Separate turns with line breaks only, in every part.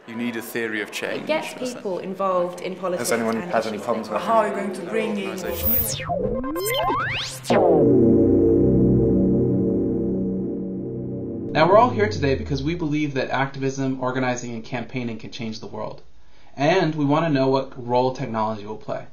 You need a theory of change.
It gets people involved in politics.
Has anyone had any problems with
how are you going to bring in?
Now we're all here today because we believe that activism, organizing, and campaigning can change the world. And we want to know what role technology will play.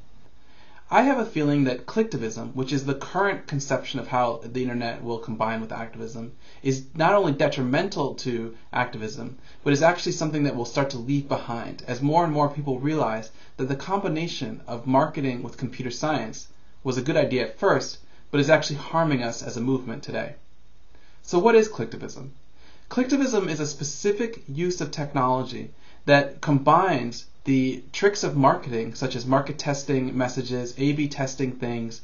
I have a feeling that Clicktivism, which is the current conception of how the internet will combine with activism, is not only detrimental to activism, but is actually something that will start to leave behind as more and more people realize that the combination of marketing with computer science was a good idea at first, but is actually harming us as a movement today. So what is Clicktivism? Clicktivism is a specific use of technology that combines the tricks of marketing, such as market testing messages, A/B testing things,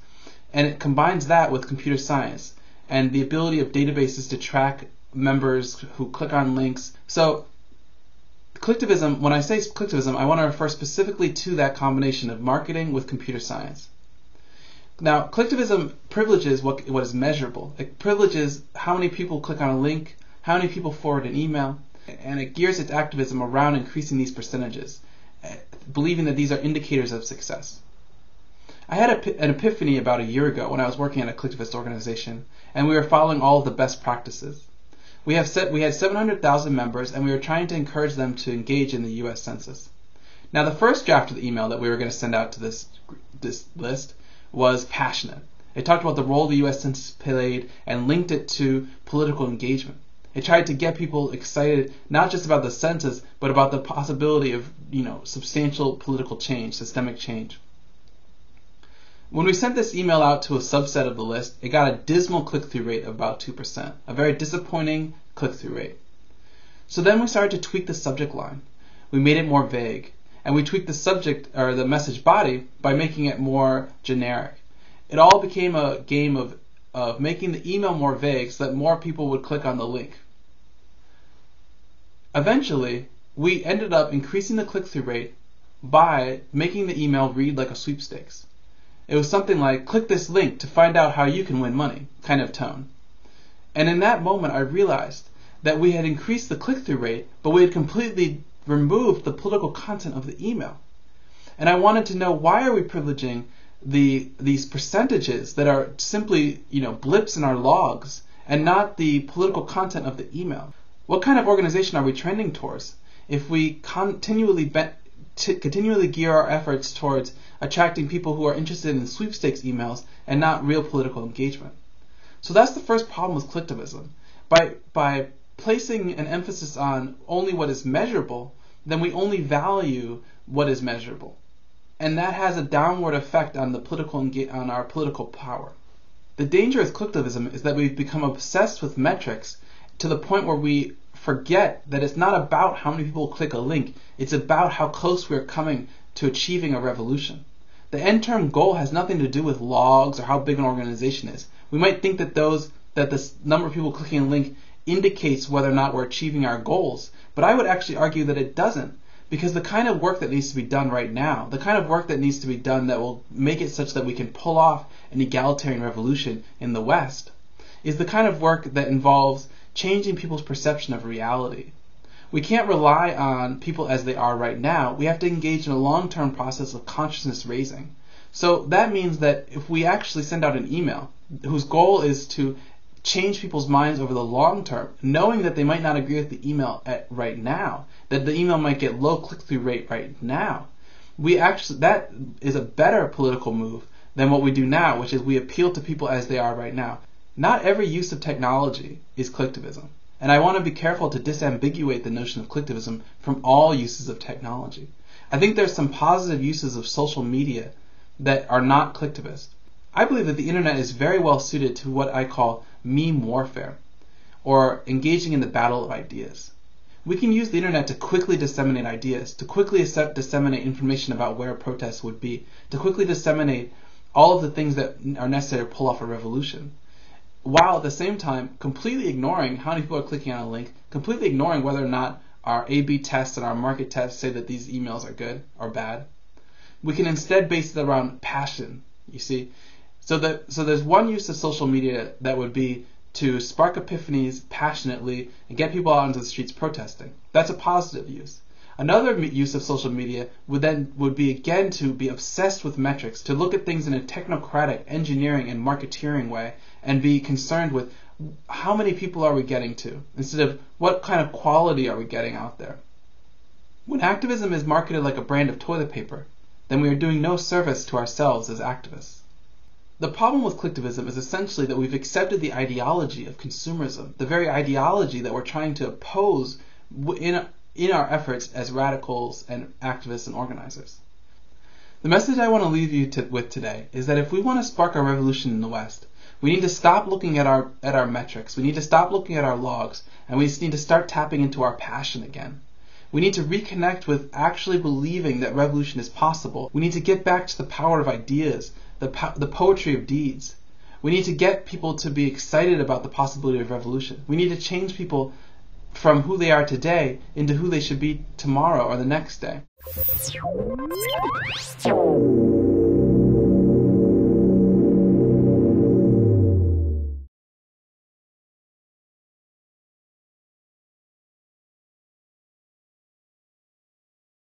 and it combines that with computer science and the ability of databases to track members who click on links. So Clicktivism, when I say Clicktivism, I want to refer specifically to that combination of marketing with computer science. Now, Clicktivism privileges what is measurable. It privileges how many people click on a link, how many people forward an email, and it gears its activism around increasing these percentages, believing that these are indicators of success. I had an epiphany about a year ago when I was working at a collectivist organization, and we were following all of the best practices. We had 700,000 members, and we were trying to encourage them to engage in the U.S. Census. Now, the first draft of the email that we were going to send out to this list was passionate. It talked about the role the U.S. Census played and linked it to political engagement. It tried to get people excited not just about the census, but about the possibility of, substantial political change, systemic change. When we sent this email out to a subset of the list, it got a dismal click-through rate of about 2%, a very disappointing click-through rate. So then we started to tweak the subject line. We made it more vague, and we tweaked the subject or the message body by making it more generic. It all became a game of making the email more vague so that more people would click on the link. Eventually, we ended up increasing the click-through rate by making the email read like a sweepstakes. It was something like, click this link to find out how you can win money, kind of tone. And in that moment, I realized that we had increased the click-through rate, but we had completely removed the political content of the email. And I wanted to know, why are we privileging these percentages that are simply, blips in our logs and not the political content of the email? What kind of organization are we trending towards if we continually gear our efforts towards attracting people who are interested in sweepstakes emails and not real political engagement? So that's the first problem with Clicktivism. By placing an emphasis on only what is measurable, then we only value what is measurable. And that has a downward effect on on our political power. The danger with Clicktivism is that we've become obsessed with metrics to the point where we forget that it's not about how many people click a link, it's about how close we're coming to achieving a revolution. The end-term goal has nothing to do with logs or how big an organization is. We might think that the number of people clicking a link indicates whether or not we're achieving our goals, but I would actually argue that it doesn't, because the kind of work that needs to be done right now, the kind of work that needs to be done that will make it such that we can pull off an egalitarian revolution in the West, is the kind of work that involves changing people's perception of reality. We can't rely on people as they are right now. We have to engage in a long-term process of consciousness raising. So that means that if we actually send out an email whose goal is to change people's minds over the long term, knowing that they might not agree with the email right now, that the email might get low click-through rate right now, that is a better political move than what we do now, which is we appeal to people as they are right now. Not every use of technology is Clicktivism, and I want to be careful to disambiguate the notion of Clicktivism from all uses of technology. I think there's some positive uses of social media that are not Clicktivist. I believe that the internet is very well suited to what I call meme warfare, or engaging in the battle of ideas. We can use the internet to quickly disseminate ideas, to quickly disseminate information about where protests would be, to quickly disseminate all of the things that are necessary to pull off a revolution, while at the same time completely ignoring how many people are clicking on a link, completely ignoring whether or not our A/B tests and our market tests say that these emails are good or bad. We can instead base it around passion, you see. So there's one use of social media that would be to spark epiphanies passionately and get people out into the streets protesting. That's a positive use. Another use of social media would be again to be obsessed with metrics, to look at things in a technocratic, engineering, and marketeering way, and be concerned with how many people are we getting to, instead of what kind of quality are we getting out there. When activism is marketed like a brand of toilet paper, then we are doing no service to ourselves as activists. The problem with Clicktivism is essentially that we've accepted the ideology of consumerism, the very ideology that we're trying to oppose in our efforts as radicals and activists and organizers. The message I want to leave you with today is that if we want to spark a revolution in the West, we need to stop looking at our metrics, we need to stop looking at our logs, and we just need to start tapping into our passion again. We need to reconnect with actually believing that revolution is possible. We need to get back to the power of ideas, the poetry of deeds. We need to get people to be excited about the possibility of revolution. We need to change people from who they are today into who they should be tomorrow or the next day.